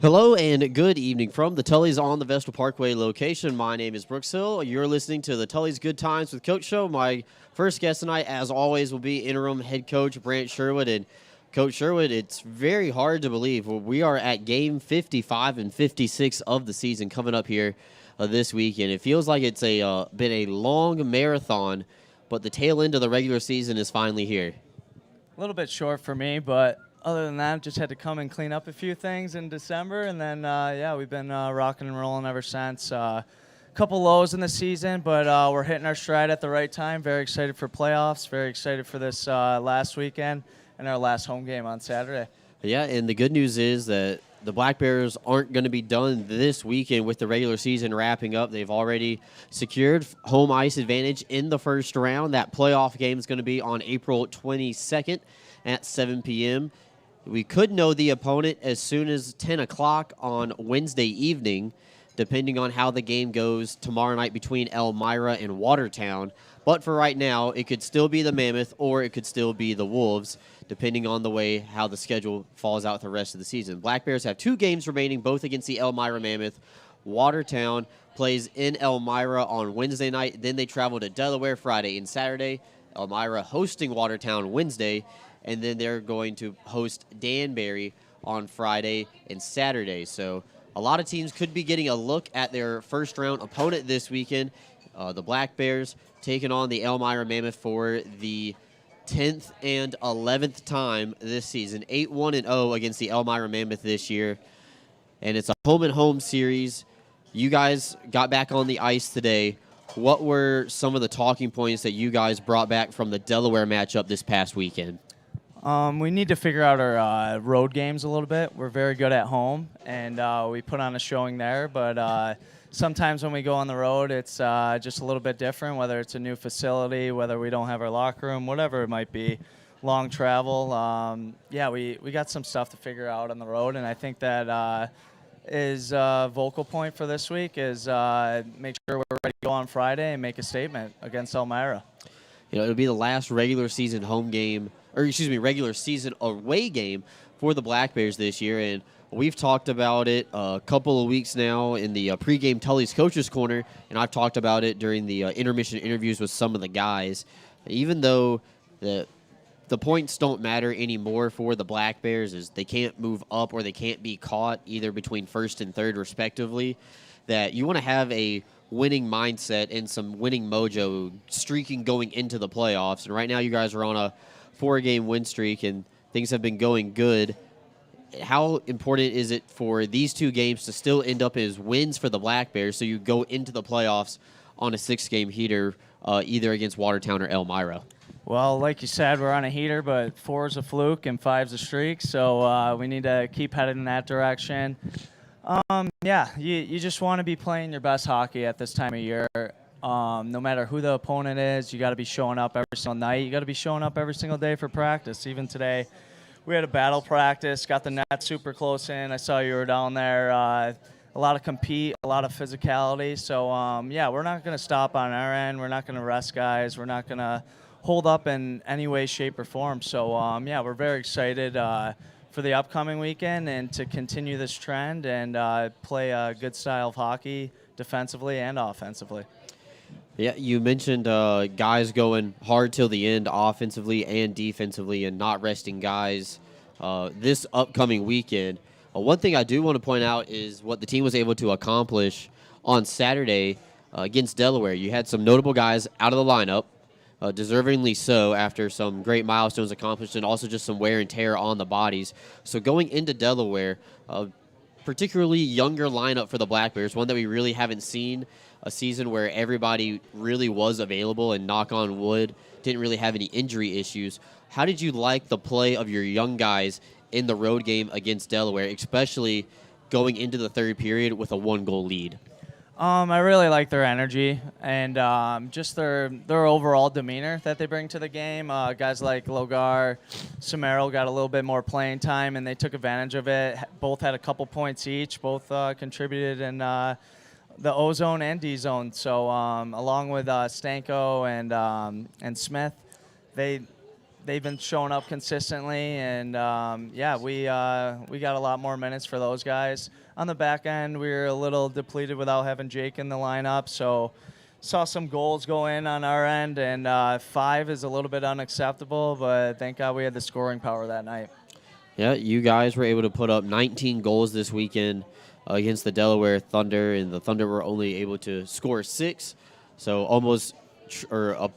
Hello and good evening from the Tully's on the Vestal Parkway location. My name is Brooks Hill. You're listening to the Tully's Good Times with Coach Show. My first guest tonight, as always, will be interim head coach Brant Sherwood. And Coach Sherwood, it's very hard to believe we are at game 55 and 56 of the season coming up here this weekend. It feels like it's been a long marathon, but the tail end of the regular season is finally here. A little bit short for me, but other than that, just had to come and clean up a few things in December, and then, we've been rocking and rolling ever since. Couple lows in the season, but we're hitting our stride at the right time. Very excited for playoffs, very excited for this last weekend and our last home game on Saturday. Yeah, and the good news is that the Black Bears aren't going to be done this weekend with the regular season wrapping up. They've already secured home ice advantage in the first round. That playoff game is going to be on April 22nd at 7 p.m. We could know the opponent as soon as 10 o'clock on Wednesday evening, depending on how the game goes tomorrow night between Elmira and Watertown. But for right now, it could still be the Mammoth or it could still be the Wolves, depending on the way how the schedule falls out the rest of the season. Black Bears have 2 games remaining, both against the Elmira Mammoth. Watertown plays in Elmira on Wednesday night. Then they travel to Delaware Friday and Saturday. Elmira hosting Watertown Wednesday. And then they're going to host Danbury on Friday and Saturday. So a lot of teams could be getting a look at their first-round opponent this weekend. The Black Bears taking on the Elmira Mammoth for the 10th and 11th time this season. 8-1-0 against the Elmira Mammoth this year. And it's a home-and-home series. You guys got back on the ice today. What were some of the talking points that you guys brought back from the Delaware matchup this past weekend? We need to figure out our road games a little bit. We're very good at home, and we put on a showing there. But sometimes when we go on the road, it's just a little bit different, whether it's a new facility, whether we don't have our locker room, whatever it might be, long travel. We got some stuff to figure out on the road, and I think that is a vocal point for this week is make sure we're ready to go on Friday and make a statement against Elmira. It'll be the last regular season regular season away game for the Black Bears this year. And we've talked about it a couple of weeks now in the pregame Tully's Coaches Corner, and I've talked about it during the intermission interviews with some of the guys. Even though the points don't matter anymore for the Black Bears, is they can't move up or they can't be caught either between first and third respectively, that you want to have a winning mindset and some winning mojo streaking going into the playoffs. And right now you guys are on a 4-game win streak and things have been going good. How important is it for these 2 games to still end up as wins for the Black Bears so you go into the playoffs on a 6-game heater either against Watertown or Elmira? Well, like you said, we're on a heater, but 4 is a fluke and 5 is a streak, so we need to keep heading in that direction. You just want to be playing your best hockey at this time of year. No matter who the opponent is, you got to be showing up every single night. You got to be showing up every single day for practice. Even today, we had a battle practice, got the net super close in. I saw you were down there. A lot of compete, a lot of physicality. So, we're not going to stop on our end. We're not going to rest guys. We're not going to hold up in any way, shape, or form. So, we're very excited for the upcoming weekend and to continue this trend and play a good style of hockey defensively and offensively. Yeah, you mentioned guys going hard till the end offensively and defensively and not resting guys this upcoming weekend. One thing I do want to point out is what the team was able to accomplish on Saturday against Delaware. You had some notable guys out of the lineup, deservingly so after some great milestones accomplished and also just some wear and tear on the bodies. So going into Delaware, particularly younger lineup for the Black Bears, one that we really haven't seen, a season where everybody really was available and, knock on wood, didn't really have any injury issues. How did you like the play of your young guys in the road game against Delaware, especially going into the third period with a 1-goal lead? I really like their energy and just their overall demeanor that they bring to the game. Guys like Logar, Samero got a little bit more playing time, and they took advantage of it. Both had a couple points each. Both contributed in the O-zone and D-zone. So along with Stanko and Smith, they they've been showing up consistently, and yeah, we got a lot more minutes for those guys. On the back end, we were a little depleted without having Jake in the lineup, so saw some goals go in on our end, and 5 is a little bit unacceptable, but thank God we had the scoring power that night. Yeah, you guys were able to put up 19 goals this weekend against the Delaware Thunder, and the Thunder were only able to score 6, so almost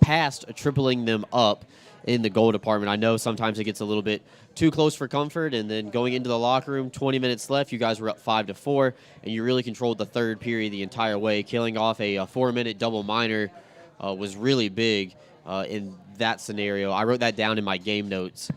past tripling them up in the goal department. I know sometimes it gets a little bit too close for comfort, and then going into the locker room, 20 minutes left, you guys were up 5-4, and you really controlled the third period the entire way. Killing off a 4-minute double minor was really big in that scenario. I wrote that down in my game notes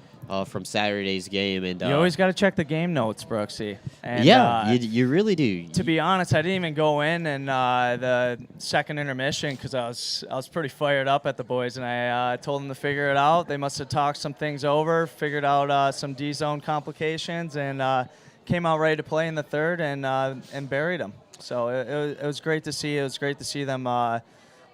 from Saturday's game. And you always got to check the game notes, Brooksy. And, yeah, you really do. To be honest, I didn't even go in the second intermission because I was pretty fired up at the boys, and I told them to figure it out. They must have talked some things over, figured out some D-zone complications, and came out ready to play in the third and buried them. So it was great to see. It was great to see them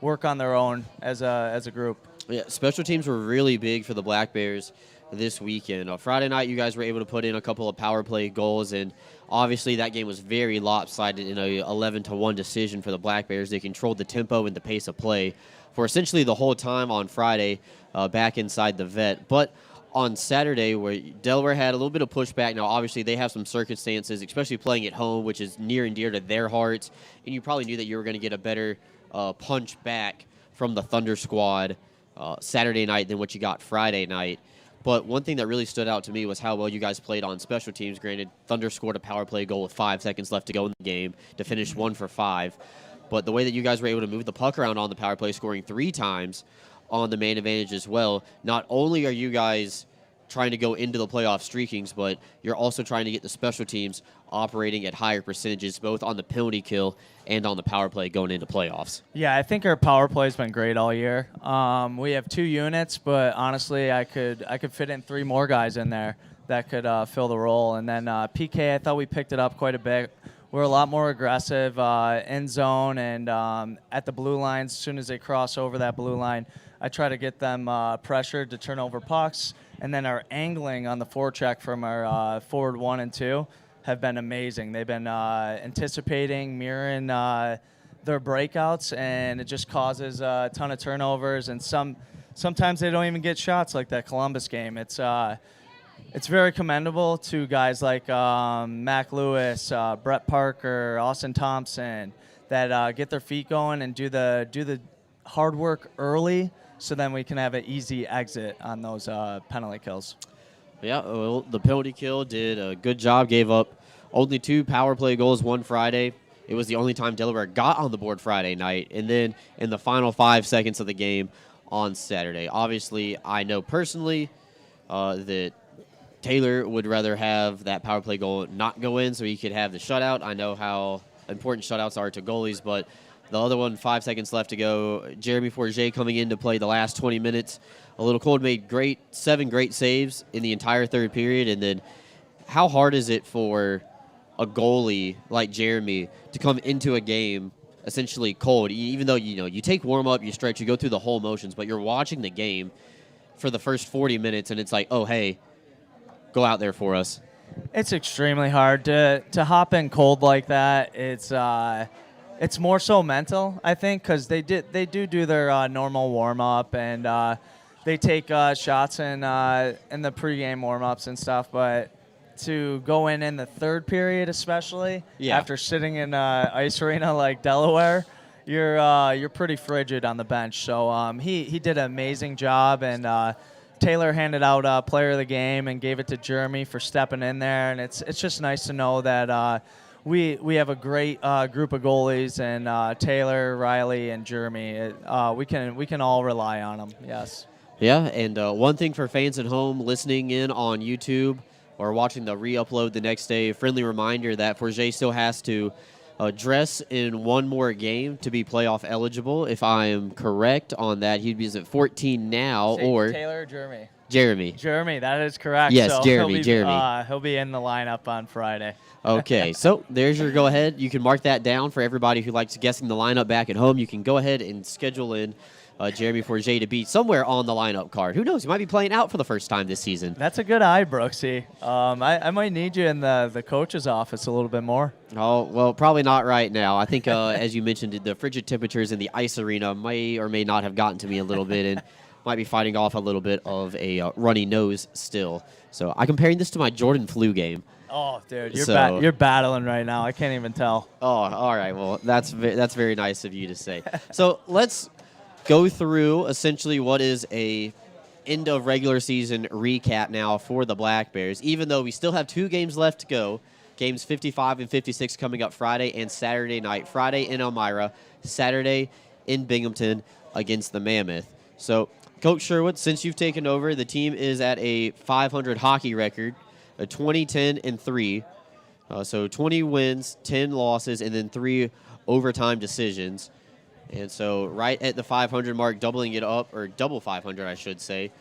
work on their own as a group. Yeah, special teams were really big for the Black Bears this weekend. Friday night, you guys were able to put in a couple of power play goals, and obviously that game was very lopsided in a 11-1 decision for the Black Bears. They controlled the tempo and the pace of play for essentially the whole time on Friday back inside the vet. But on Saturday, where Delaware had a little bit of pushback, now obviously they have some circumstances, especially playing at home, which is near and dear to their hearts, and you probably knew that you were going to get a better punch back from the Thunder squad Saturday night than what you got Friday night. But one thing that really stood out to me was how well you guys played on special teams. Granted, Thunder scored a power play goal with 5 seconds left to go in the game to finish 1 for 5. But the way that you guys were able to move the puck around on the power play, scoring 3 times on the man advantage as well, not only are you guys trying to go into the playoff streakings, but you're also trying to get the special teams operating at higher percentages, both on the penalty kill and on the power play going into playoffs. Yeah, I think our power play has been great all year. We have 2 units, but honestly, I could fit in 3 more guys in there that could fill the role. And then PK, I thought we picked it up quite a bit. We're a lot more aggressive in zone and at the blue line. As soon as they cross over that blue line, I try to get them pressured to turn over pucks. And then our angling on the forecheck from our forward 1 and 2 have been amazing. They've been anticipating, mirroring their breakouts, and it just causes a ton of turnovers. And sometimes they don't even get shots like that Columbus game. It's very commendable to guys like Mac Lewis, Brett Parker, Austin Thompson that get their feet going and do the hard work early, so then we can have an easy exit on those penalty kills. Yeah, well, the penalty kill did a good job. Gave up only 2 power play goals one Friday. It was the only time Delaware got on the board Friday night. And then in the final 5 seconds of the game on Saturday. Obviously, I know personally that Taylor would rather have that power play goal not go in so he could have the shutout. I know how important shutouts are to goalies, but the other one, 5 seconds left to go. Jeremy Forget coming in to play the last 20 minutes. A little cold, made 7 great saves in the entire third period. And then how hard is it for a goalie like Jeremy to come into a game essentially cold, even though you take warm-up, you stretch, you go through the whole motions, but you're watching the game for the first 40 minutes, and it's like, oh, hey, go out there for us. It's extremely hard to hop in cold like that. It's more so mental, I think, because they do their normal warm up and they take shots in the pregame warm ups and stuff. But to go in the third period, especially after sitting in ice arena like Delaware, you're pretty frigid on the bench. So he did an amazing job, and Taylor handed out player of the game and gave it to Jeremy for stepping in there. And it's just nice to know that. We have a great group of goalies, and Taylor, Riley, and Jeremy. We can all rely on them. Yes. Yeah, and one thing for fans at home listening in on YouTube or watching the re-upload the next day, a friendly reminder that Forget still has to dress in one more game to be playoff eligible. If I am correct on that, he'd be at 14 now. Say or Taylor or Jeremy? Jeremy. Jeremy, that is correct. Yes, so Jeremy. He'll be in the lineup on Friday. Okay, so there's your go ahead. You can mark that down for everybody who likes guessing the lineup back at home. You can go ahead and schedule in Jeremy Forget to be somewhere on the lineup card. Who knows? He might be playing out for the first time this season. That's a good eye, Brooksy. I might need you in the coach's office a little bit more. Oh, well, probably not right now. I think, as you mentioned, the frigid temperatures in the ice arena may or may not have gotten to me a little bit and might be fighting off a little bit of a runny nose still. So I'm comparing this to my Jordan flu game. Oh, dude, you're battling right now. I can't even tell. Oh, all right. Well, that's very nice of you to say. So let's go through essentially what is a end of regular season recap now for the Black Bears, even though we still have 2 games left to go. Games 55 and 56 coming up Friday and Saturday night. Friday in Elmira, Saturday in Binghamton against the Mammoth. So, Coach Sherwood, since you've taken over, the team is at a 500 hockey record, a 20, 10, and 3. So 20 wins, 10 losses, and then 3 overtime decisions. And so right at the 500 mark, doubling it up, or double 500, I should say.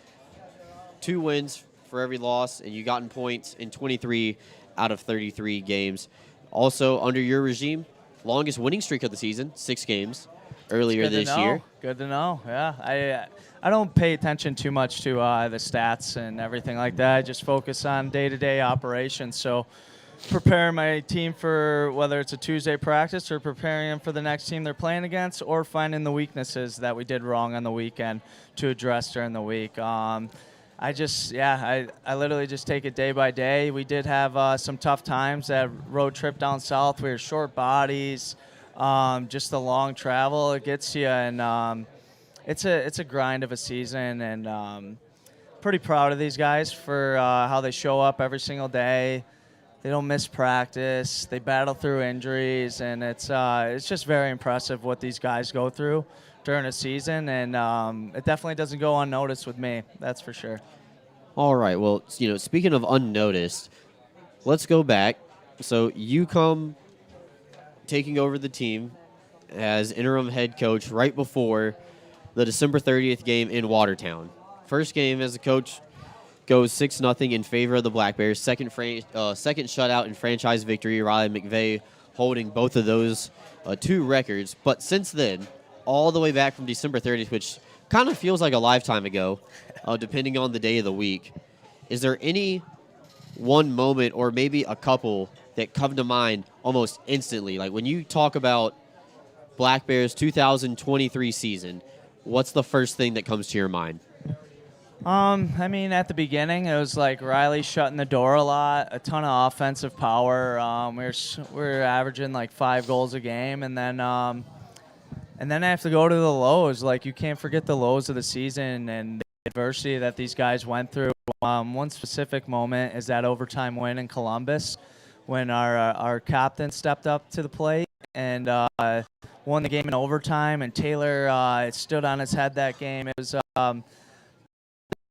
2 wins for every loss, and you've gotten points in 23 out of 33 games. Also, under your regime, longest winning streak of the season, 6 games earlier this year. Good to know. Yeah, I don't pay attention too much to the stats and everything like that. I just focus on day-to-day operations. So preparing my team for whether it's a Tuesday practice or preparing them for the next team they're playing against, or finding the weaknesses that we did wrong on the weekend to address during the week. I literally just take it day by day. We did have some tough times. That road trip down south, we were short bodies, just the long travel, it gets you, and it's a grind of a season, and pretty proud of these guys for how they show up every single day. They don't miss practice. They battle through injuries, and it's just very impressive what these guys go through during a season, and it definitely doesn't go unnoticed with me. That's for sure. All right. Well, speaking of unnoticed, let's go back. So you come taking over the team as interim head coach right before the December 30th game in Watertown. First game as a coach goes 6-0 in favor of the Black Bears. Second shutout and franchise victory. Riley McVeigh holding both of those 2 records. But since then, all the way back from December 30th, which kind of feels like a lifetime ago, depending on the day of the week, is there any one moment or maybe a couple that come to mind almost instantly? Like when you talk about Black Bears 2023 season, what's the first thing that comes to your mind? At the beginning, it was like Riley shutting the door a lot, a ton of offensive power. We were averaging like 5 goals a game, and then I have to go to the lows. Like, you can't forget the lows of the season and the adversity that these guys went through. One specific moment is that overtime win in Columbus, when our captain stepped up to the plate and won the game in overtime, and Taylor stood on his head that game. It was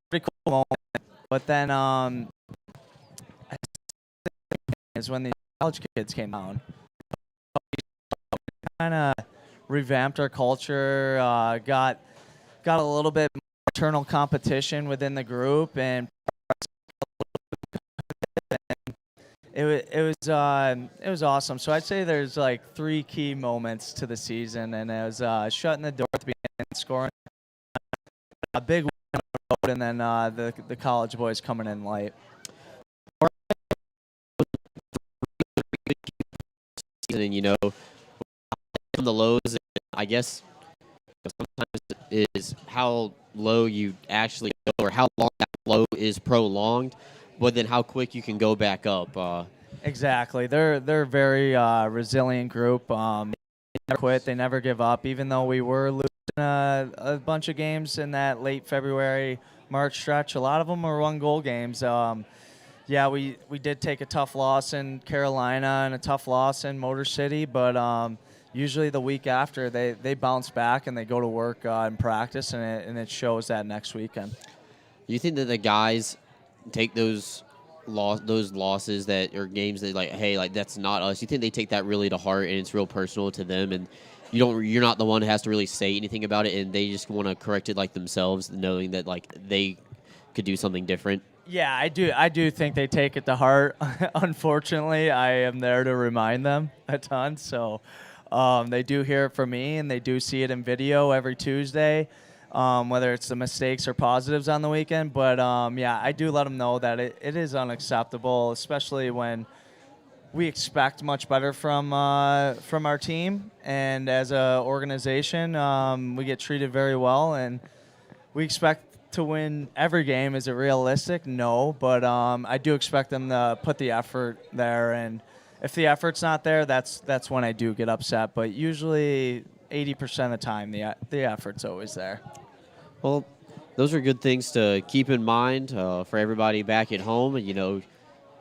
pretty cool moment. But then is when the college kids came out. Kind of revamped our culture, got a little bit more internal competition within the group, and it was awesome. So I'd say there's like 3 key moments to the season, and it was shutting the door at the beginning, scoring a big win on the road, and then the college boys coming in late. And from the lows, I guess sometimes is how low you actually go, or how long that low is prolonged, but then how quick you can go back up. Exactly. They're a very resilient group. They never quit. They never give up. Even though we were losing a bunch of games in that late February, March stretch, a lot of them were 1-goal games. We did take a tough loss in Carolina and a tough loss in Motor City, but usually the week after they bounce back and they go to work and practice, and it shows that next weekend. Do you think that the guys take those losses that are games that that's not us? You think they take that really to heart and it's real personal to them, and you're not the one who has to really say anything about it, and they just want to correct it themselves, knowing that they could do something different. Yeah, I do think they take it to heart. Unfortunately, I am there to remind them a ton. So they do hear it from me, and they do see it in video every Tuesday, whether it's the mistakes or positives on the weekend. But yeah, I do let them know that it is unacceptable, especially when we expect much better from our team, and as an organization, we get treated very well, and we expect to win every game. Is it realistic? No, but I do expect them to put the effort there, and if the effort's not there, that's when I do get upset. But usually 80% of the time, the effort's always there. Well, those are good things to keep in mind for everybody back at home. You know,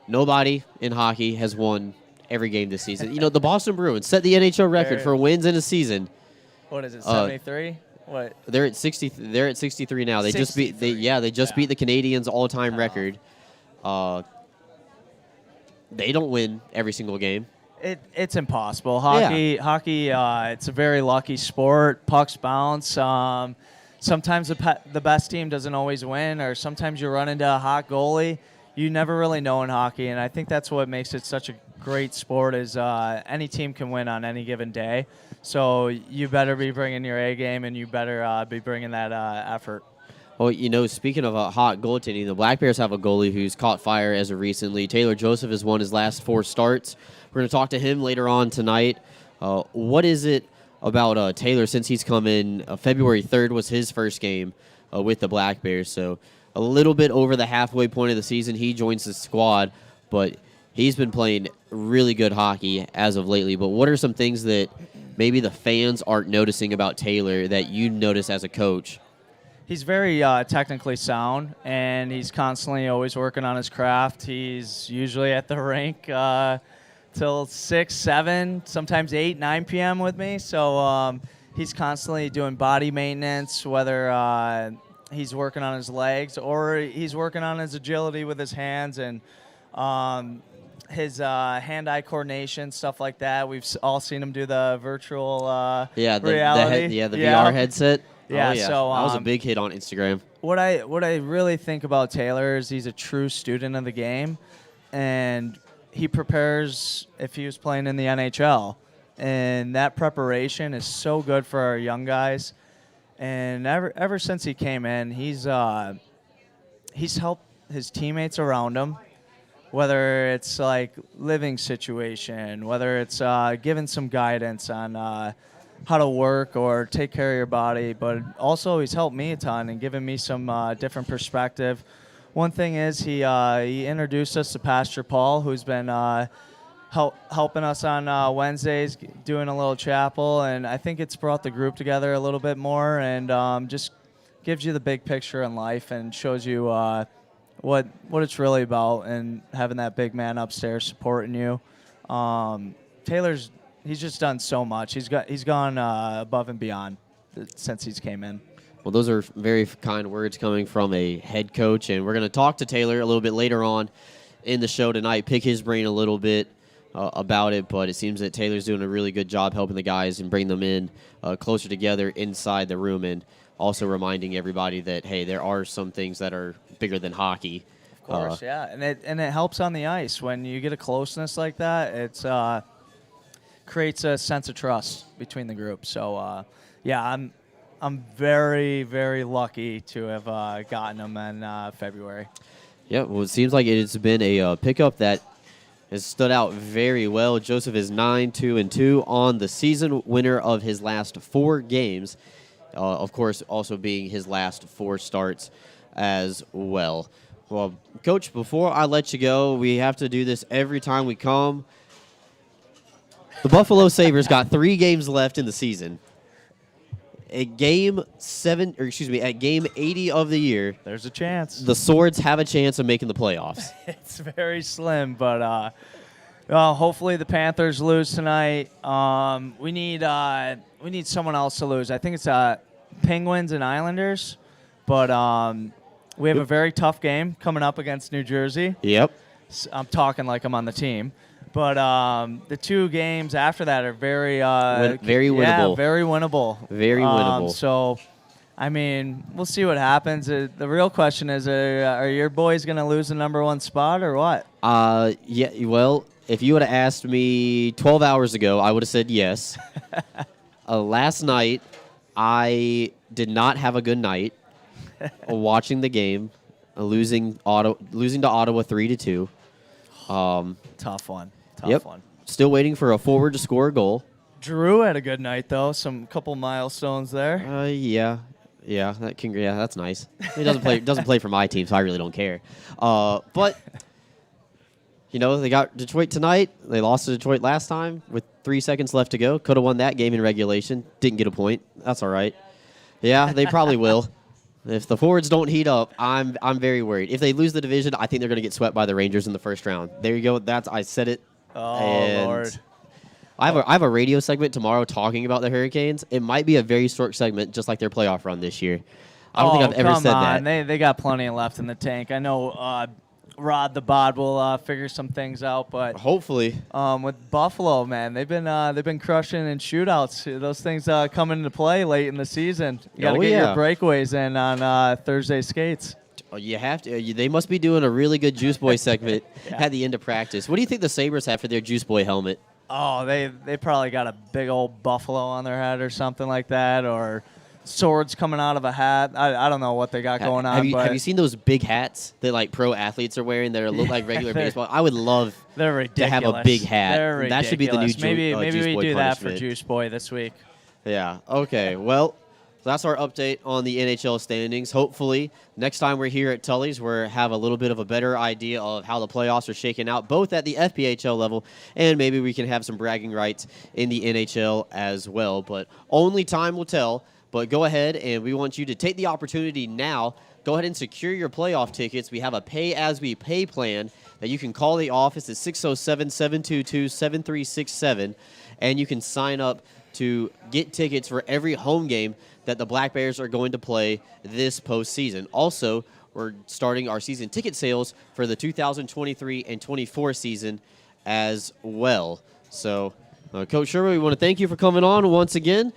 nobody in hockey has won every game this season. You know, the Boston Bruins set the NHL record for wins in a season. What is it, 73? What? They're at 60. They're at 63 now. They just beat. They just beat the Canadiens' all-time record. They don't win every single game. It's impossible. Hockey. It's a very lucky sport. Pucks bounce. Sometimes the best team doesn't always win, or sometimes you run into a hot goalie. You never really know in hockey, and I think that's what makes it such a great sport. Is any team can win on any given day. So you better be bringing your A game, and you better be bringing that effort. Well, you know, speaking of hot goaltending, the Black Bears have a goalie who's caught fire as of recently. Taylor Joseph has won his last 4 starts. We're going to talk to him later on tonight. What is it about Taylor since he's come in? February 3rd was his first game with the Black Bears. So a little bit over the halfway point of the season, he joins the squad, but he's been playing really good hockey as of lately. But what are some things that maybe the fans aren't noticing about Taylor that you notice as a coach? He's very technically sound, and he's constantly always working on his craft. He's usually at the rink till 6, 7, sometimes 8, 9 p.m. with me. So he's constantly doing body maintenance, whether he's working on his legs or he's working on his agility with his hands and his hand-eye coordination, stuff like that. We've all seen him do the virtual reality. The VR headset. Yeah, oh, yeah. So that was a big hit on Instagram. What I really think about Taylor is he's a true student of the game, and he prepares if he was playing in the NHL, and that preparation is so good for our young guys. And ever since he came in, he's helped his teammates around him, whether it's like living situation, whether it's giving some guidance on how to work or take care of your body, but also he's helped me a ton and given me some different perspective. One thing is he introduced us to Pastor Paul, who's been helping us on Wednesdays, doing a little chapel, and I think it's brought the group together a little bit more and just gives you the big picture in life and shows you what it's really about, and having that big man upstairs supporting you. He's just done so much. He's gone above and beyond since he's came in. Well, those are very kind words coming from a head coach, and we're going to talk to Taylor a little bit later on in the show tonight, pick his brain a little bit about it, but it seems that Taylor's doing a really good job helping the guys and bring them in closer together inside the room, and also reminding everybody that, hey, there are some things that are bigger than hockey. Of course, yeah, and it helps on the ice. When you get a closeness like that, it's creates a sense of trust between the group. So, yeah, I'm very, very lucky to have gotten him in February. Yeah, well, it seems like it's been a pickup that has stood out very well. Joseph is 9-2-2 on the season, winner of his last 4 games. Of course, also being his last 4 starts as well. Well, Coach, before I let you go, we have to do this every time we come. The Buffalo Sabres got 3 games left in the season. At game 80 of the year, there's a chance. The Swords have a chance of making the playoffs. It's very slim, but hopefully the Panthers lose tonight. We need someone else to lose. I think it's Penguins and Islanders, but we have a very tough game coming up against New Jersey. Yep. I'm talking like I'm on the team. But the 2 games after that are very very winnable. Yeah, very winnable. Very winnable. So I mean, we'll see what happens. The real question is, are your boys going to lose the number 1 spot or what? Yeah. Well, if you would have asked me 12 hours ago, I would have said yes. Last night, I did not have a good night watching the game, losing to Ottawa 3-2. Tough one. Yep. Still waiting for a forward to score a goal. Drew had a good night though. Some couple milestones there. Yeah, that's nice. He doesn't play for my team, so I really don't care. But they got Detroit tonight. They lost to Detroit last time with 3 seconds left to go. Could have won that game in regulation. Didn't get a point. That's all right. Yeah, they probably will. If the forwards don't heat up, I'm very worried. If they lose the division, I think they're going to get swept by the Rangers in the first round. There you go. I said it. Oh, Lord. I have a radio segment tomorrow talking about the Hurricanes. It might be a very short segment, just like their playoff run this year. I don't think I've ever said that. They got plenty left in the tank. I know Rod the Bod will figure some things out, but hopefully with Buffalo, man, they've been crushing in shootouts. Those things come into play late in the season. You got to get your breakaways in on Thursday skates. Oh, you have to. They must be doing a really good Juice Boy segment at the end of practice. What do you think the Sabres have for their Juice Boy helmet? Oh, they probably got a big old buffalo on their head or something like that, or swords coming out of a hat. I don't know what they got going on. Have you seen those big hats that pro athletes are wearing that look like regular baseball? I would love to have a big hat. They're ridiculous. That should be the new maybe Juice we Boy do that for punishment. Juice Boy this week. Yeah. Okay. Well, that's our update on the NHL standings. Hopefully, next time we're here at Tully's, we'll have a little bit of a better idea of how the playoffs are shaking out, both at the FPHL level, and maybe we can have some bragging rights in the NHL as well. But only time will tell. But go ahead, and we want you to take the opportunity now. Go ahead and secure your playoff tickets. We have a pay-as-we-pay plan that you can call the office at 607-722-7367, and you can sign up to get tickets for every home game that the Black Bears are going to play this postseason. Also, we're starting our season ticket sales for the 2023 and 24 season as well. So, Coach Sherwood, we want to thank you for coming on once again.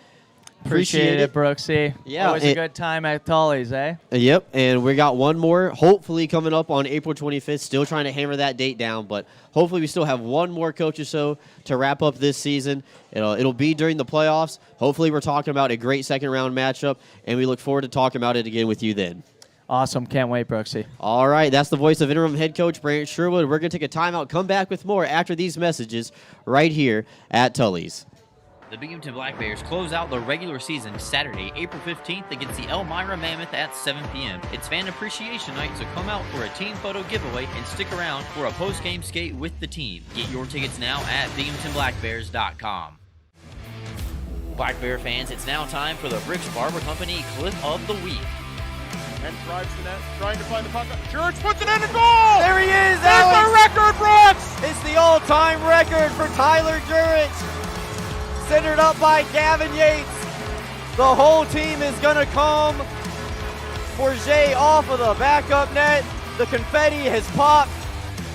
Appreciate it, Brooksy. Yeah, always a good time at Tully's, eh? Yep, and we got one more, hopefully coming up on April 25th. Still trying to hammer that date down, but hopefully we still have one more coach or so to wrap up this season. It'll be during the playoffs. Hopefully we're talking about a great second-round matchup, and we look forward to talking about it again with you then. Awesome. Can't wait, Brooksy. All right, that's the voice of interim head coach Brant Sherwood. We're going to take a timeout, come back with more after these messages right here at Tully's. The Binghamton Black Bears close out the regular season Saturday, April 15th against the Elmira Mammoth at 7 p.m. It's Fan Appreciation Night, so come out for a team photo giveaway and stick around for a post-game skate with the team. Get your tickets now at binghamtonblackbears.com. Black Bear fans, it's now time for the Brooks Barber Company Clip of the Week. And drives the net, trying to find the puck. George puts it in and goal! There he is, That's the record, Brooks! It's the all-time record for Tyler Jurich. Centered up by Gavin Yates. The whole team is going to come for Jay off of the backup net. The confetti has popped.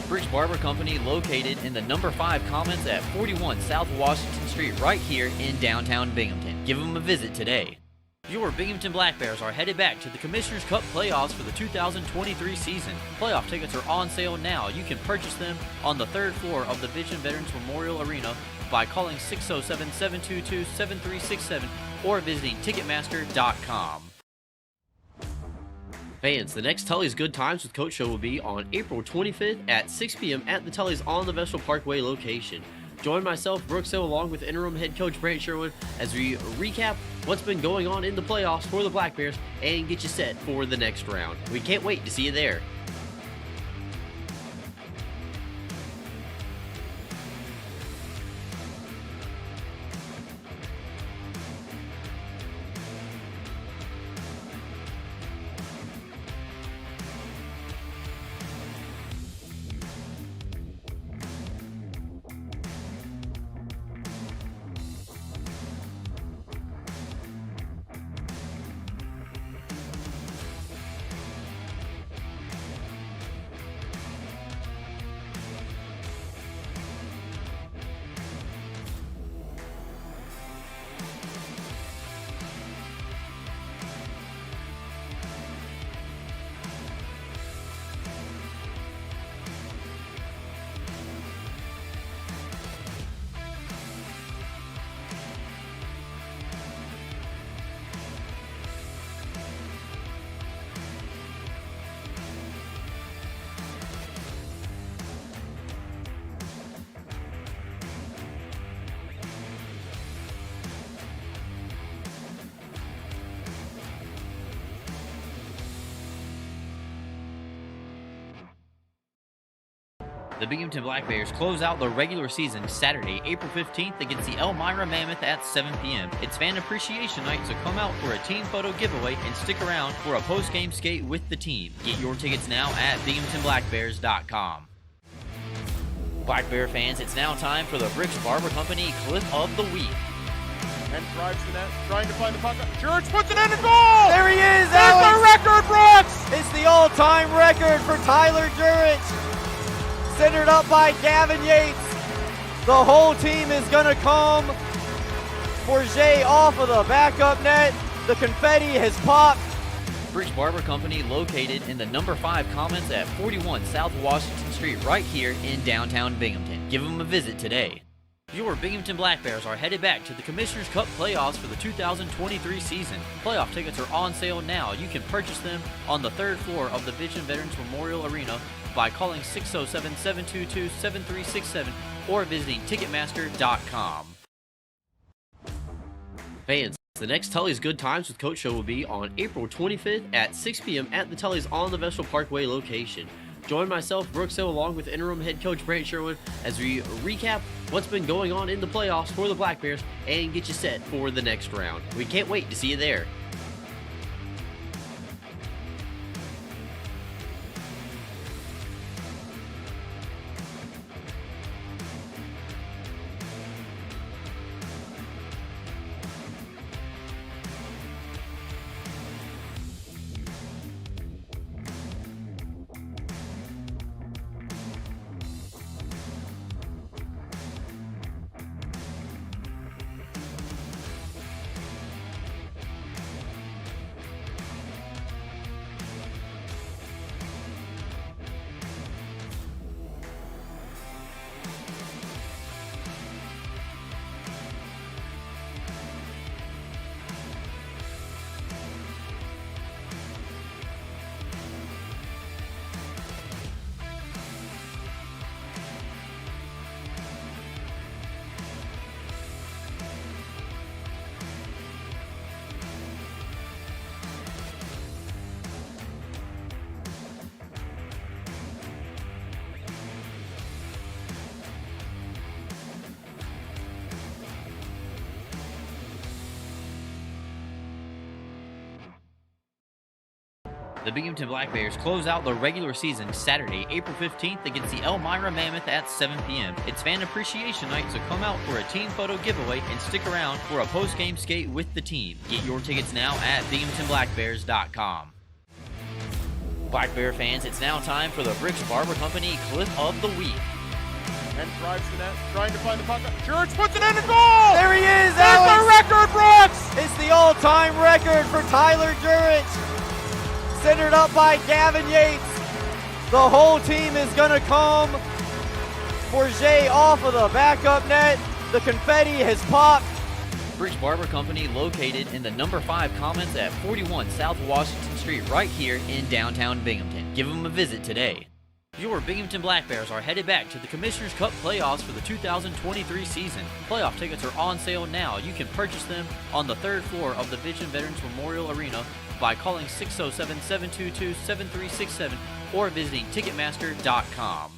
Brooks Barber Company located in the number 5 Commons at 41 South Washington Street right here in downtown Binghamton. Give them a visit today. Your Binghamton Black Bears are headed back to the Commissioner's Cup playoffs for the 2023 season. Playoff tickets are on sale now. You can purchase them on the 3rd floor of the Vision Veterans Memorial Arena by calling 607-722-7367 or visiting Ticketmaster.com. Fans, the next Tully's Good Times with Coach show will be on April 25th at 6 p.m. at the Tully's on the Vestal Parkway location. Join myself, Brooks Hill, along with interim head coach Brant Sherwood as we recap what's been going on in the playoffs for the Black Bears and get you set for the next round. We can't wait to see you there. The Binghamton Black Bears close out the regular season Saturday, April 15th against the Elmira Mammoth at 7 p.m. It's Fan Appreciation Night, so come out for a team photo giveaway and stick around for a post-game skate with the team. Get your tickets now at binghamtonblackbears.com. Black Bear fans, it's now time for the Bricks Barber Company Clip of the Week. And drives the net, trying to find the puck. George puts it in and goal! There he is, There's Alex. the record, Brooks! It's the all-time record for Tyler Jurich. Centered up by Gavin Yates. The whole team is going to come for Jay off of the backup net. The confetti has popped. Bricks Barber Company located in the number 5 Commons at 41 South Washington Street right here in downtown Binghamton. Give them a visit today. Your Binghamton Black Bears are headed back to the Commissioner's Cup playoffs for the 2023 season. Playoff tickets are on sale now. You can purchase them on the 3rd floor of the Vision Veterans Memorial Arena by calling 607-722-7367 or visiting Ticketmaster.com. Fans, the next Tully's Good Times with Coach show will be on April 25th at 6 p.m. at the Tully's on the Vestal Parkway location. Join myself, Brooks Hill, along with interim head coach Brant Sherwin as we recap what's been going on in the playoffs for the Black Bears and get you set for the next round. We can't wait to see you there. The Binghamton Black Bears close out the regular season Saturday, April 15th against the Elmira Mammoth at 7 p.m. It's Fan Appreciation Night, so come out for a team photo giveaway and stick around for a post-game skate with the team. Get your tickets now at binghamtonblackbears.com. Black Bear fans, it's now time for the Bricks Barber Company Clip of the Week. And drives the net, trying to find the puck. George puts it in and goal! There he is, There's Alex. the record, Brooks! It's the all-time record for Tyler Jurich. Centered up by Gavin Yates. The whole team is going to come for Jay off of the backup net. The confetti has popped. Bricks Barber Company located in the number 5 Commons at 41 South Washington Street right here in downtown Binghamton. Give them a visit today. Your Binghamton Black Bears are headed back to the Commissioner's Cup playoffs for the 2023 season. Playoff tickets are on sale now. You can purchase them on the 3rd floor of the Vision Veterans Memorial Arena by calling 607-722-7367 or visiting Ticketmaster.com.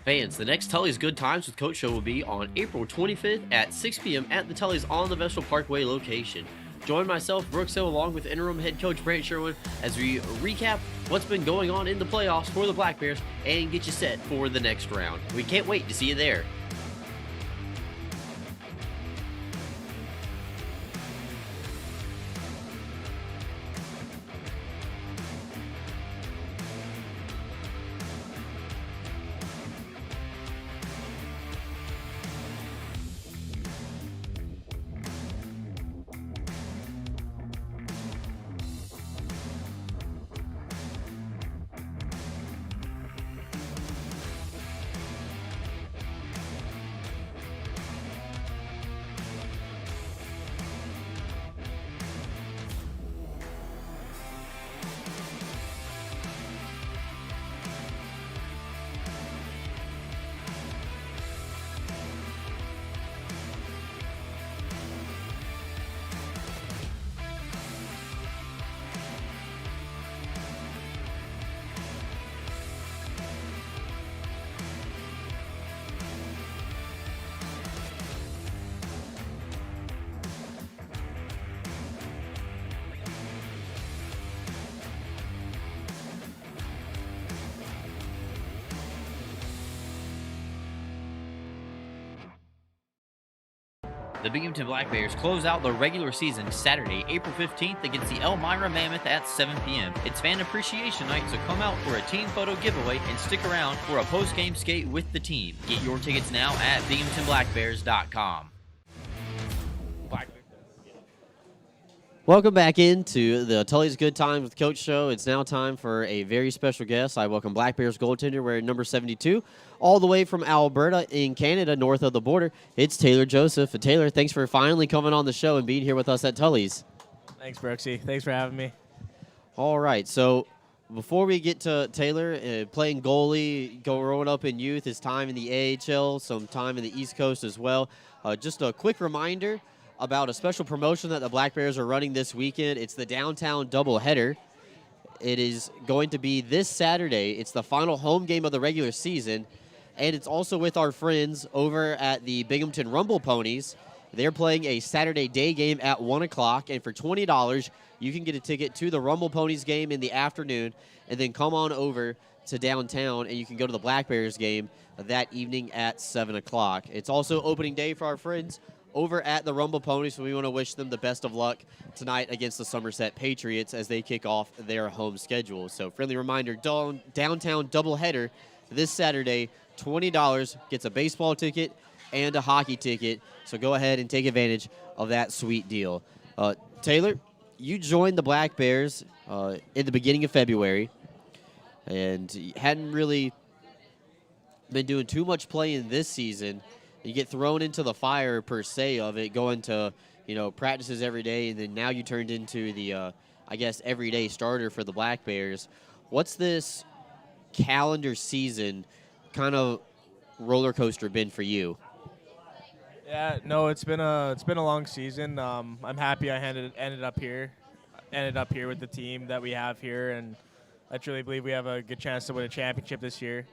Fans, the next Tully's Good Times with Coach show will be on April 25th at 6 p.m. at the Tully's on the Vestal Parkway location. Join myself, Brooks Hill, along with interim head coach Brant Sherwin as we recap what's been going on in the playoffs for the Black Bears and get you set for the next round. We can't wait to see you there. The Binghamton Black Bears close out the regular season Saturday, April 15th against the Elmira Mammoth at 7 p.m. It's Fan Appreciation Night, so come out for a team photo giveaway and stick around for a post-game skate with the team. Get your tickets now at binghamtonblackbears.com. Welcome back into the Tully's Good Times with Coach show. It's now time for a very special guest. I welcome Black Bears goaltender wearing number 72, all the way from Alberta in Canada, north of the border. It's Taylor Joseph. And Taylor, thanks for finally coming on the show and being here with us at Tully's. Thanks, Brooksy. Thanks for having me. All right, so before we get to Taylor, playing goalie, growing up in youth, his time in the AHL, some time in the East Coast as well. Just a quick reminder about a special promotion that the Black Bears are running this weekend. It's the downtown doubleheader. It is going to be this Saturday. It's the final home game of the regular season, and it's also with our friends over at the Binghamton Rumble Ponies. They're playing a Saturday day game at 1 o'clock, and for $20, you can get a ticket to the Rumble Ponies game in the afternoon, and then come on over to downtown, and you can go to the Black Bears game that evening at 7 o'clock. It's also opening day for our friends over at the Rumble Ponies, so we want to wish them the best of luck tonight against the Somerset Patriots as they kick off their home schedule. So friendly reminder, downtown doubleheader this Saturday, $20, gets a baseball ticket and a hockey ticket. So go ahead and take advantage of that sweet deal. Taylor, you joined the Black Bears in the beginning of February, and you hadn't really been doing too much playing this season. You get thrown into the fire, per se, of it, going to, practices every day, and then now you turned into the, everyday starter for the Black Bears. What's this calendar season kind of roller coaster been for you? Yeah, no, it's been a long season. I'm happy I ended up here with the team that we have here, and I truly believe we have a good chance to win a championship this year.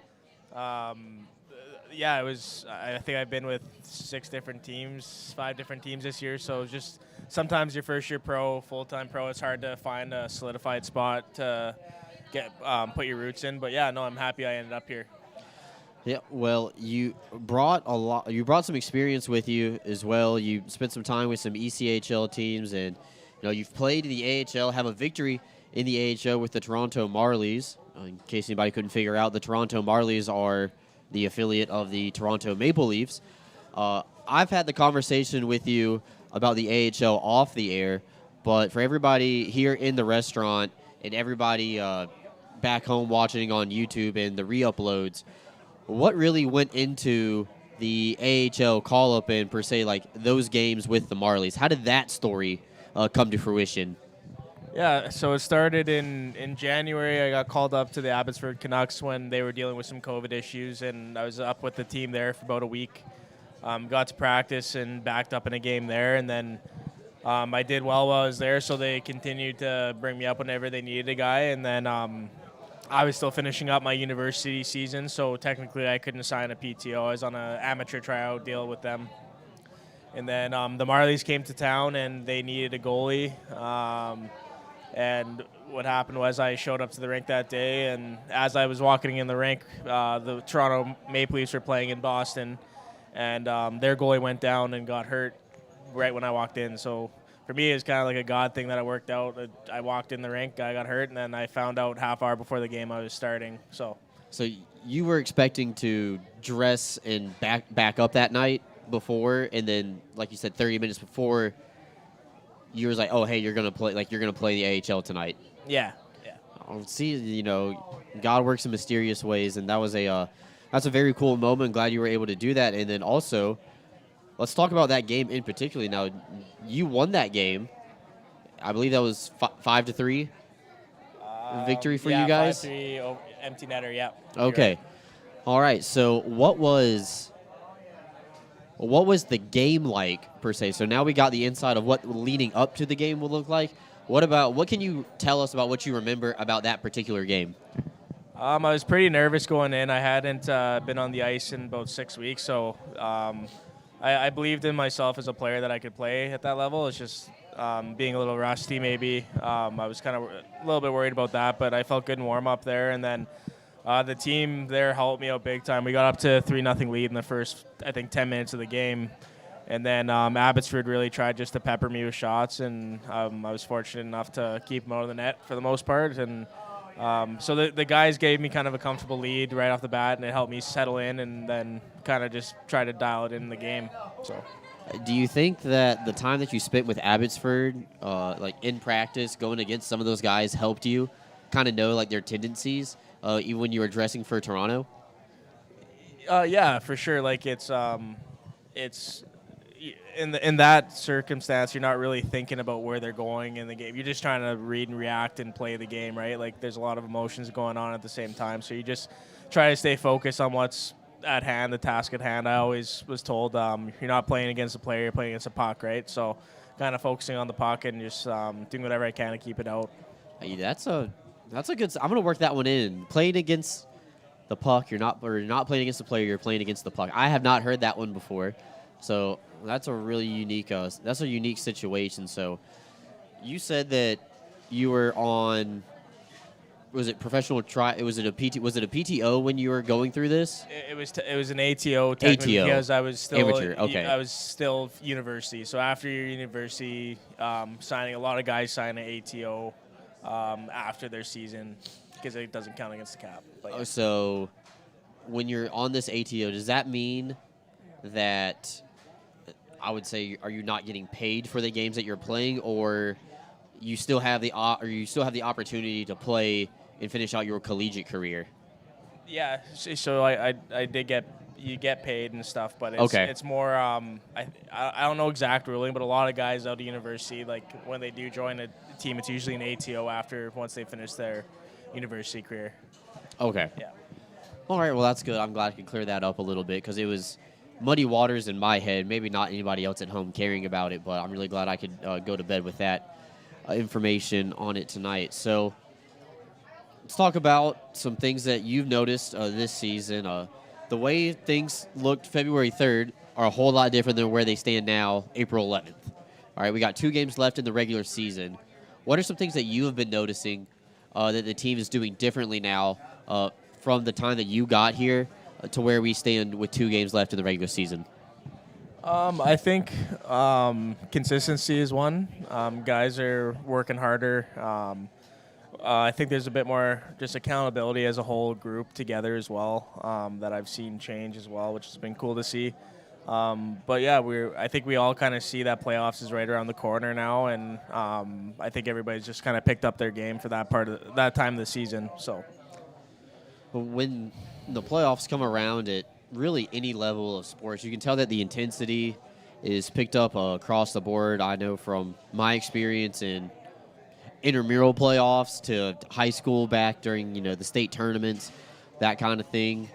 Yeah, I think I've been with 5 different teams this year. So it's just sometimes your first year pro, full-time pro, it's hard to find a solidified spot to put your roots in. But yeah, no, I'm happy I ended up here. Yeah, well, you brought some experience with you as well. You spent some time with some ECHL teams, and you've played in the AHL, have a victory in the AHL with the Toronto Marlies. In case anybody couldn't figure out, the Toronto Marlies are the affiliate of the Toronto Maple Leafs. I've had the conversation with you about the AHL off the air, but for everybody here in the restaurant and everybody back home watching on YouTube and the re-uploads, what really went into the AHL call-up and, per se, like those games with the Marlies? How did that story come to fruition? Yeah, so it started in January. I got called up to the Abbotsford Canucks when they were dealing with some COVID issues, and I was up with the team there for about a week. Got to practice and backed up in a game there, and then I did well while I was there, so they continued to bring me up whenever they needed a guy, and then I was still finishing up my university season, so technically I couldn't sign a PTO. I was on an amateur tryout deal with them. And then the Marlies came to town, and they needed a goalie. And what happened was I showed up to the rink that day, and as I was walking in the rink, the Toronto Maple Leafs were playing in Boston, and their goalie went down and got hurt right when I walked in. So for me, it's kind of like a God thing that it worked out. I walked in the rink, I got hurt, and then I found out half hour before the game I was starting. So you were expecting to dress and back up that night before, and then, like you said, 30 minutes before, you was like, oh, hey, you're gonna play the AHL tonight. Yeah. I'll see, God works in mysterious ways, and that's a very cool moment. Glad you were able to do that. And then also, let's talk about that game in particular. Now, you won that game. I believe that was 5-3 victory for you guys. 5-3 empty netter. Yeah. Okay. Right. All right. So what was the game like, per se? So now we got the inside of what leading up to the game will look like. What can you tell us about what you remember about that particular game? I was pretty nervous going in. I hadn't been on the ice in about 6 weeks, so I believed in myself as a player that I could play at that level. It's just being a little rusty maybe. I was kind of a little bit worried about that, but I felt good in warm-up there. And then the team there helped me out big time. We got up to 3-0 lead in the first, I think, 10 minutes of the game. And then Abbotsford really tried just to pepper me with shots, and I was fortunate enough to keep them out of the net for the most part. And so the guys gave me kind of a comfortable lead right off the bat, and it helped me settle in and then kind of just try to dial it in the game. So. Do you think that the time that you spent with Abbotsford, like in practice, going against some of those guys, helped you kind of know like their tendencies, even when you were dressing for Toronto? Yeah, for sure. Like it's in that circumstance, you're not really thinking about where they're going in the game. You're just trying to read and react and play the game, right? Like there's a lot of emotions going on at the same time, so you just try to stay focused on what's at hand, the task at hand. I always was told you're not playing against a player, you're playing against a puck, right? So kind of focusing on the puck and just doing whatever I can to keep it out. Hey, that's a good. I'm gonna work that one in. Playing against the puck, you're not playing against the player. You're playing against the puck. I have not heard that one before, so that's a really unique. That's a unique situation. So you said that you were on. Was it professional try? Was it a PTO when you were going through this? It was an ATO technically ATO. because I was still Amateur, okay. I was still university. So after your university, signing a lot of guys sign an ATO after their season because it doesn't count against the cap. But yeah. So when you're on this ATO, does that mean that I would say are you not getting paid for the games that you're playing, or you still have the opportunity to play and finish out your collegiate career? Yeah, so I did get paid and stuff, but it's more I don't know exact ruling, but a lot of guys out of university, like when they do join a team, it's usually an ATO once they finish their university career. Okay. Yeah. All right. Well, that's good. I'm glad I could clear that up a little bit because it was muddy waters in my head. Maybe not anybody else at home caring about it, but I'm really glad I could go to bed with that information on it tonight. So let's talk about some things that you've noticed this season. The way things looked February 3rd are a whole lot different than where they stand now, April 11th. All right, we got 2 games left in the regular season. What are some things that you have been noticing that the team is doing differently now from the time that you got here to where we stand with 2 games left in the regular season? I think consistency is one. Guys are working harder. I think there's a bit more just accountability as a whole group together as well that I've seen change as well, which has been cool to see. But yeah, I think we all kind of see that playoffs is right around the corner now, and I think everybody's just kind of picked up their game for that time of the season. So when the playoffs come around at really any level of sports, you can tell that the intensity is picked up across the board. I know from my experience in intramural playoffs to high school back during the state tournaments, that kind of thing.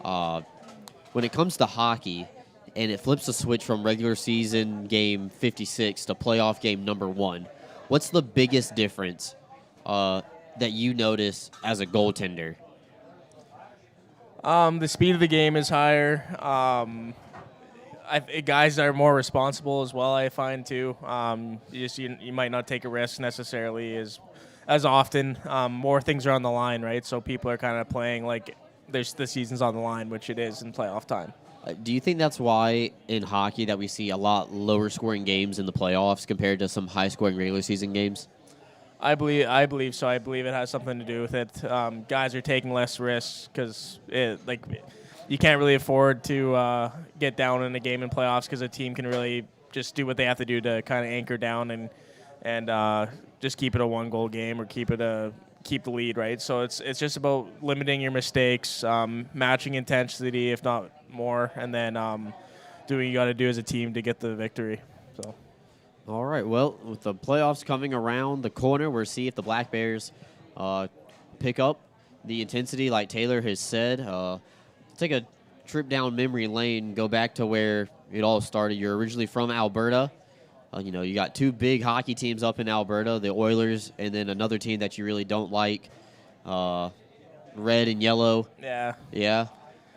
When it comes to hockey, and it flips a switch from regular season game 56 to playoff game number 1, what's the biggest difference that you notice as a goaltender? The speed of the game is higher. Guys are more responsible as well, I find, too. You might not take a risk necessarily as often. More things are on the line, right? So people are kind of playing like the season's on the line, which it is in playoff time. Do you think that's why in hockey that we see a lot lower scoring games in the playoffs compared to some high scoring regular season games? I believe so. I believe it has something to do with it. Guys are taking less risks because you can't really afford to get down in a game in playoffs because a team can really just do what they have to do to kind of anchor down and just keep it a 1-goal game or keep the lead, right? So it's just about limiting your mistakes, matching intensity if not more, and then doing what you got to do as a team to get the victory. So. All right. Well, with the playoffs coming around the corner, we'll see if the Black Bears pick up the intensity like Taylor has said. Take a trip down memory lane, go back to where it all started. You're originally from Alberta. You got 2 big hockey teams up in Alberta, the Oilers, and then another team that you really don't like, red and yellow. Yeah. Yeah.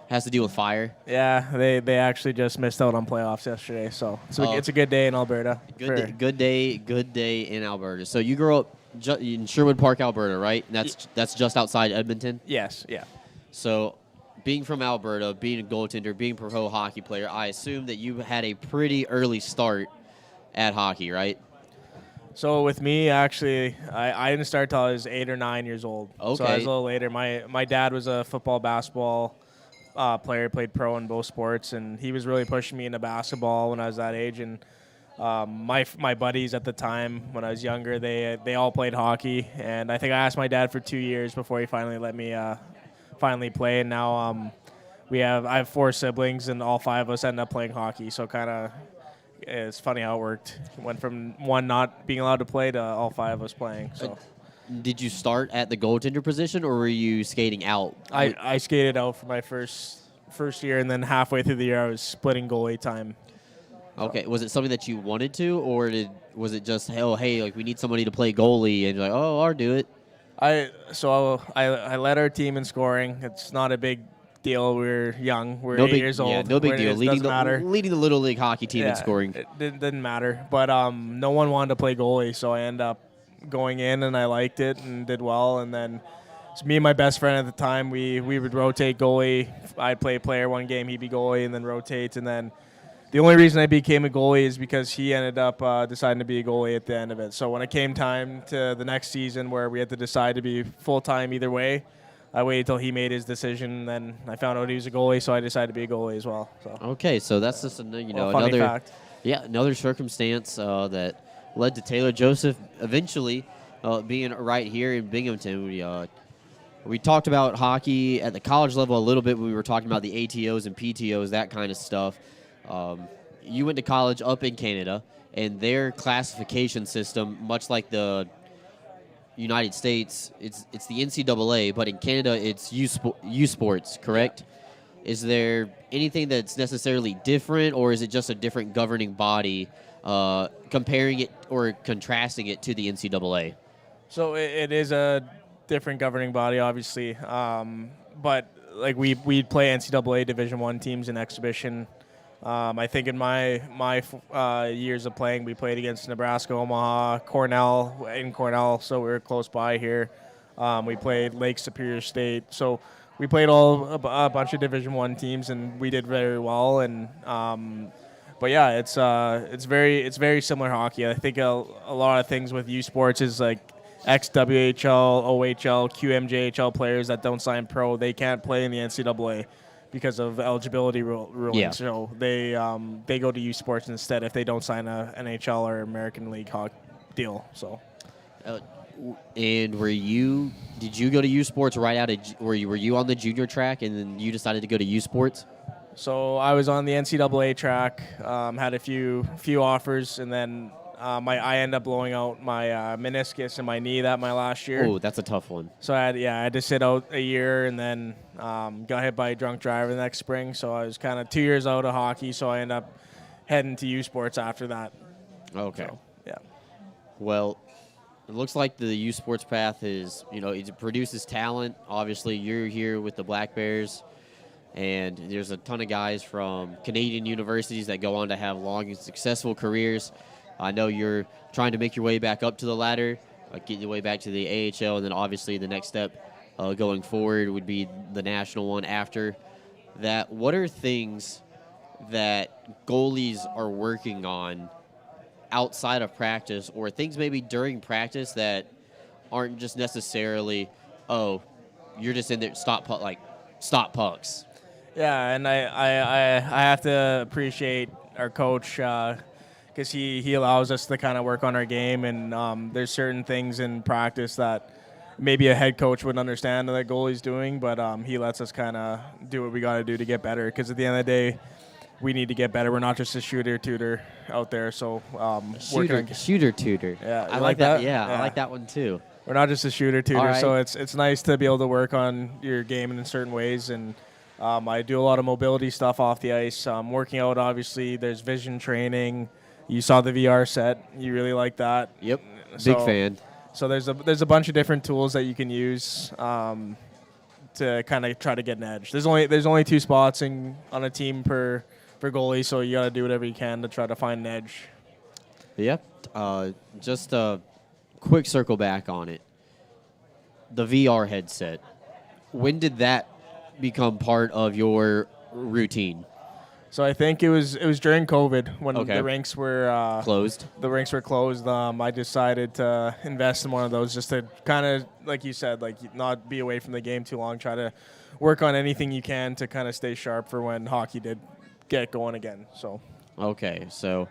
Has to do with fire. Yeah, they actually just missed out on playoffs yesterday, so it's a good day in Alberta. Good day in Alberta. So you grew up in Sherwood Park, Alberta, right? And that's just outside Edmonton? Yes, yeah. So being from Alberta, being a goaltender, being a pro hockey player, I assume that you had a pretty early start at hockey, right? So with me, actually, I didn't start till I was 8 or 9 years old. So I was Okay. a little later. My dad was a football, basketball player, played pro in both sports, and he was really pushing me into basketball when I was that age. And my buddies at the time when I was younger, they all played hockey, and I think I asked my dad for 2 years before he finally let me finally play. And now I have 4 siblings, and all 5 of us ended up playing hockey. So kind of it's funny how it worked. Went from one not being allowed to play to all 5 of us playing. So Did you start at the goaltender position, or were you skating out? I skated out for my first year, and then halfway through the year I was splitting goalie time. Okay, was it something that you wanted to, or was it just, oh, hey, like we need somebody to play goalie, and you're like, oh, I'll do it? I led our team in scoring. It's not a big deal. We're young. We're 8 years old. Yeah, no big deal. It doesn't matter. Leading the little league hockey team in Yeah, scoring. It didn't matter. But no one wanted to play goalie, so I ended up going in, and I liked it and did well. And then me and my best friend at the time, we would rotate goalie. I'd play player one game, he'd be goalie, and then rotate. And then the only reason I became a goalie is because he ended up deciding to be a goalie at the end of it. So when it came time to the next season where we had to decide to be full-time either way, I waited till he made his decision, and then I found out he was a goalie, so I decided to be a goalie as well. So Okay, so that's just funny another fact. another circumstance that led to Taylor Joseph eventually being right here in Binghamton. We talked about hockey at the college level a little bit when we were talking about the ATOs and PTOs, that kind of stuff. You went to college up in Canada, and their classification system, much like the United States, it's the NCAA, but in Canada it's U Sports, correct? Is there anything that's necessarily different, or is it just a different governing body comparing it or contrasting it to the NCAA? So it is a different governing body, obviously, but like we play NCAA Division I teams in exhibition. I think in my years of playing, we played against Nebraska, Omaha, Cornell, so we were close by here. We played Lake Superior State, so we played a bunch of Division I teams, and we did very well. And but yeah, it's very similar hockey. I think a lot of things with U Sports is like ex-WHL, OHL, QMJHL players that don't sign pro, they can't play in the NCAA because of eligibility ruling. Yeah. So they go to U Sports instead if they don't sign a NHL or American League hockey deal. So. And did you go to U Sports right out of, were you on the junior track and then you decided to go to U Sports? So I was on the NCAA track, had a few offers, and then I ended up blowing out my meniscus in my knee my last year. Oh, that's a tough one. So I had to sit out a year, and then got hit by a drunk driver the next spring. So I was kind of 2 years out of hockey. So I ended up heading to U Sports after that. Okay. So, yeah. Well, it looks like the U Sports path is, it produces talent. Obviously, you're here with the Black Bears, and there's a ton of guys from Canadian universities that go on to have long and successful careers. I know you're trying to make your way back up to the ladder, get your way back to the AHL, and then obviously the next step going forward would be the national one after that. What are things that goalies are working on outside of practice, or things maybe during practice that aren't just necessarily, oh, you're just in there, stop pucks? Yeah, and I have to appreciate our coach because he allows us to kind of work on our game, and there's certain things in practice that maybe a head coach wouldn't understand that goalie's doing, but he lets us kind of do what we got to do to get better, because at the end of the day, we need to get better. We're not just a shooter-tutor out there, so Shooter-tutor. Yeah, I like that. Yeah, I like that one too. We're not just a shooter-tutor, All right. so it's nice to be able to work on your game in certain ways, and I do a lot of mobility stuff off the ice. Working out, obviously, there's vision training. You saw the VR set. You really like that. Yep, big fan. So there's a bunch of different tools that you can use to kind of try to get an edge. There's only 2 spots on a team for goalie, so you got to do whatever you can to try to find an edge. Yep. Just a quick circle back on it. The VR headset. When did that become part of your routine? So I think it was during COVID when Okay. the rinks were Closed. The rinks were closed. I decided to invest in one of those just to kind of, like you said, like not be away from the game too long. Try to work on anything you can to kind of stay sharp for when hockey did get going again. So Okay, so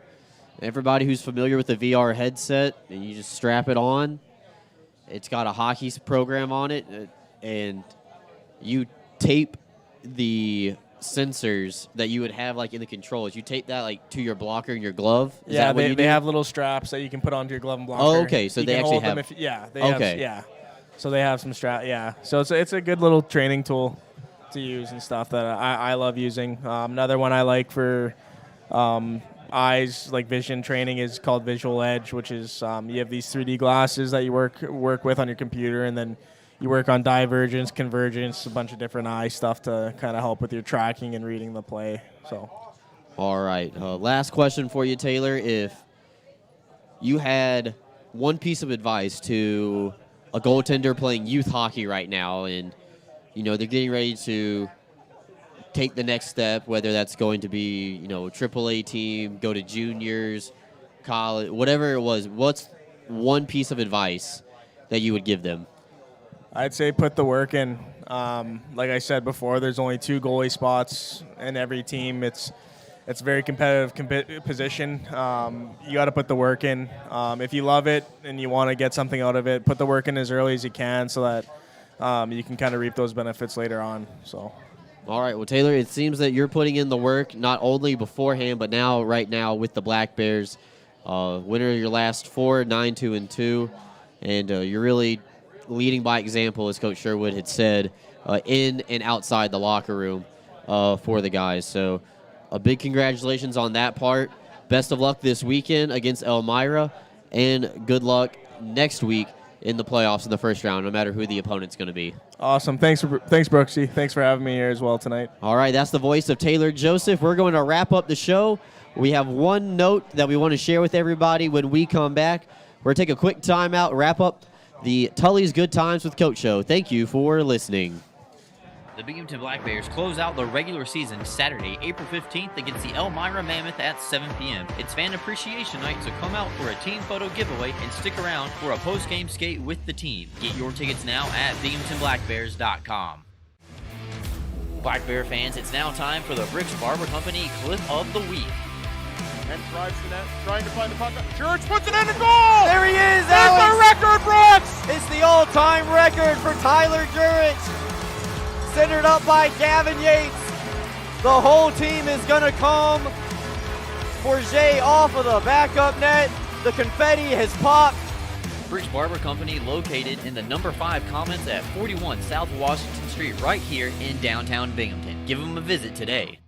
everybody who's familiar with the VR headset, and you just strap it on, it's got a hockey program on it, and you tape the sensors that you would have like in the controls. You tape that like to your blocker and your glove. Is yeah, that what you they do? have little straps that you can put onto your glove and blocker. Oh, okay, so You they can actually hold them have- they Okay. have, yeah. So they have some strap. Yeah, so it's a good little training tool to use and stuff that I love using. Another one I like for eyes, like vision training, is called Visual Edge, which is you have these 3D glasses that you work with on your computer, and then you work on divergence, convergence, a bunch of different eye stuff to kind of help with your tracking and reading the play. So All right. Last question for you, Taylor. If you had one piece of advice to a goaltender playing youth hockey right now, and they're getting ready to take the next step, whether that's going to be a AAA team, go to juniors, college, whatever it was, what's one piece of advice that you would give them? I'd say put the work in. Like I said before, there's only 2 goalie spots in every team. It's a very competitive position. You got to put the work in. If you love it and you want to get something out of it, put the work in as early as you can so that you can kind of reap those benefits later on. So. All right. Well, Taylor, it seems that you're putting in the work not only beforehand, but right now with the Black Bears. Winner of your last 4, 9-2-2, and you're really leading by example, as Coach Sherwood had said, in and outside the locker room for the guys. So a big congratulations on that part. Best of luck this weekend against Elmira, and good luck next week in the playoffs in the first round, no matter who the opponent's going to be. Awesome. Thanks, Brooksy. Thanks for having me here as well tonight. All right, that's the voice of Taylor Joseph. We're going to wrap up the show. We have one note that we want to share with everybody when we come back. We're going to take a quick timeout, wrap up the Tully's Good Times with Coach show. Thank you for listening. The Binghamton Black Bears close out the regular season Saturday, April 15th against the Elmira Mammoth at 7 p.m. It's fan appreciation night, so come out for a team photo giveaway and stick around for a post-game skate with the team. Get your tickets now at binghamtonblackbears.com. Black Bear fans, it's now time for the Brooks Barber Company Clip of the Week. And drives the net, trying to find the puck. George puts it in and goal! There he is, It's the Alex. record, Brooks! It's the all-time record for Tyler Jurich. Centered up by Gavin Yates. The whole team is going to come for Jay off of the backup net. The confetti has popped. Brooks Barber Company located in the number 5 Commons at 41 South Washington Street right here in downtown Binghamton. Give them a visit today.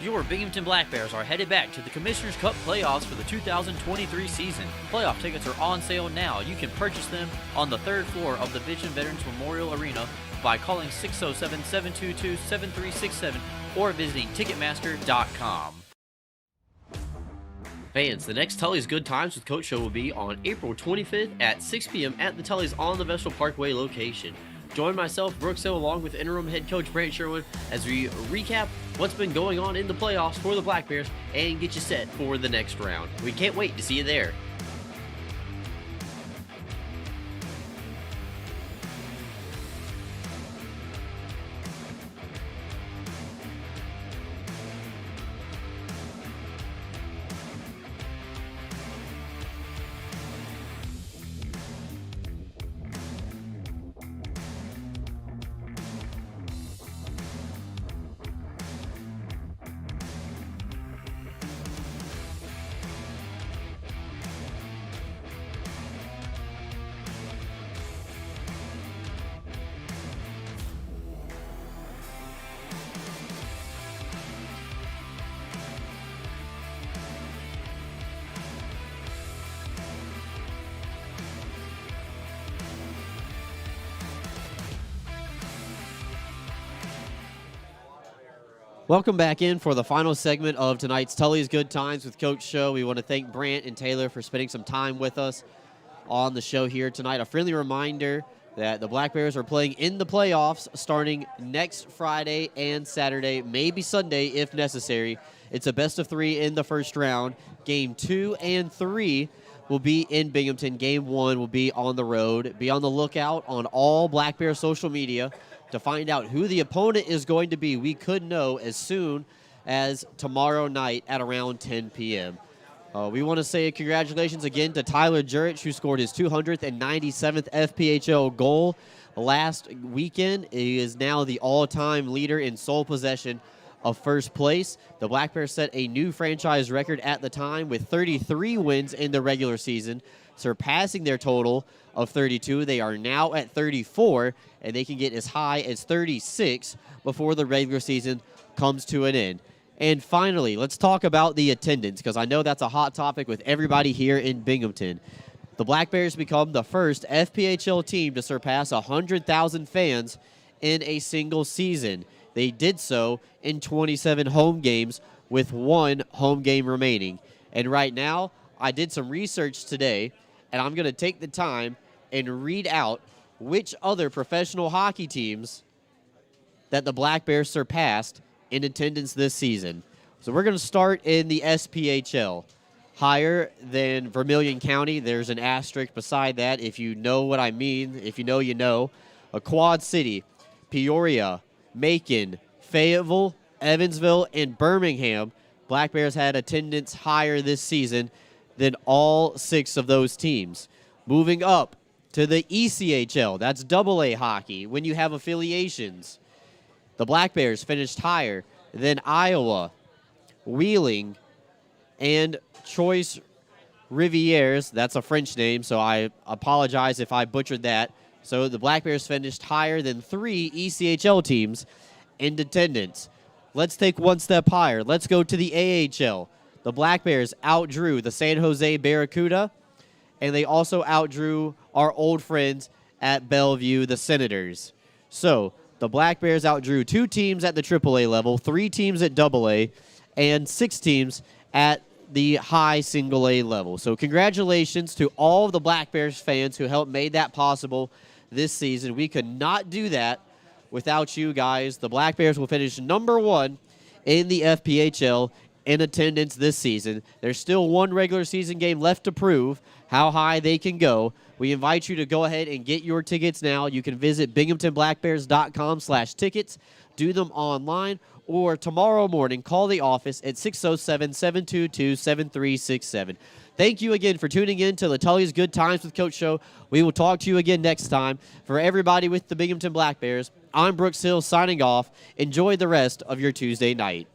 Your Binghamton Black Bears are headed back to the Commissioner's Cup playoffs for the 2023 season. Playoff tickets are on sale now. You can purchase them on the 3rd floor of the Vision Veterans Memorial Arena by calling 607-722-7367 or visiting Ticketmaster.com. Fans, the next Tully's Good Times with Coach show will be on April 25th at 6 p.m. at the Tully's on the Vestal Parkway location. Join myself, Brooks Hill, along with interim head coach Brant Sherwood as we recap what's been going on in the playoffs for the Black Bears and get you set for the next round. We can't wait to see you there. Welcome back in for the final segment of tonight's Tully's Good Times with Coach show. We want to thank Brant and Taylor for spending some time with us on the show here tonight. A friendly reminder, that the Black Bears are playing in the playoffs starting next Friday and Saturday, maybe Sunday if necessary. It's a best of 3 in the first round. Game 2 and 3 will be in Binghamton. Game 1 will be on the road. Be on the lookout on all Black Bear social media to find out who the opponent is going to be. We could know as soon as tomorrow night at around 10 p.m. We want to say congratulations again to Tyler Jurich, who scored his 297th FPHL goal last weekend. He is now the all-time leader in sole possession of first place. The Black Bears set a new franchise record at the time with 33 wins in the regular season, surpassing their total of 32. They are now at 34, and they can get as high as 36 before the regular season comes to an end. And finally, let's talk about the attendance, because I know that's a hot topic with everybody here in Binghamton. The Black Bears become the first FPHL team to surpass 100,000 fans in a single season. They did so in 27 home games with 1 home game remaining. And right now, I did some research today, and I'm going to take the time and read out which other professional hockey teams that the Black Bears surpassed in attendance this season. So we're going to start in the SPHL. Higher than Vermilion County, there's an asterisk beside that. If you know what I mean, if you know, you know. A Quad City, Peoria, Macon, Fayetteville, Evansville, and Birmingham. Black Bears had attendance higher this season than all 6 of those teams. Moving up to the ECHL, that's AA hockey. When you have affiliations, the Black Bears finished higher than Iowa, Wheeling, and Choice Rivières. That's a French name, so I apologize if I butchered that. So the Black Bears finished higher than 3 ECHL teams in attendance. Let's take one step higher. Let's go to the AHL. The Black Bears outdrew the San Jose Barracuda, and they also outdrew our old friends at Bellevue, the Senators. So the Black Bears outdrew 2 teams at the AAA level, 3 teams at AA, and 6 teams at the high single A level. So congratulations to all of the Black Bears fans who helped made that possible this season. We could not do that without you guys. The Black Bears will finish number 1 in the FPHL in attendance this season. There's still 1 regular season game left to prove how high they can go. We invite you to go ahead and get your tickets now. You can visit binghamtonblackbears.com/tickets, do them online, or tomorrow morning, call the office at 607-722-7367. Thank you again for tuning in to the Tully's Good Times with Coach show. We will talk to you again next time. For everybody with the Binghamton Black Bears, I'm Brooks Hill signing off. Enjoy the rest of your Tuesday night.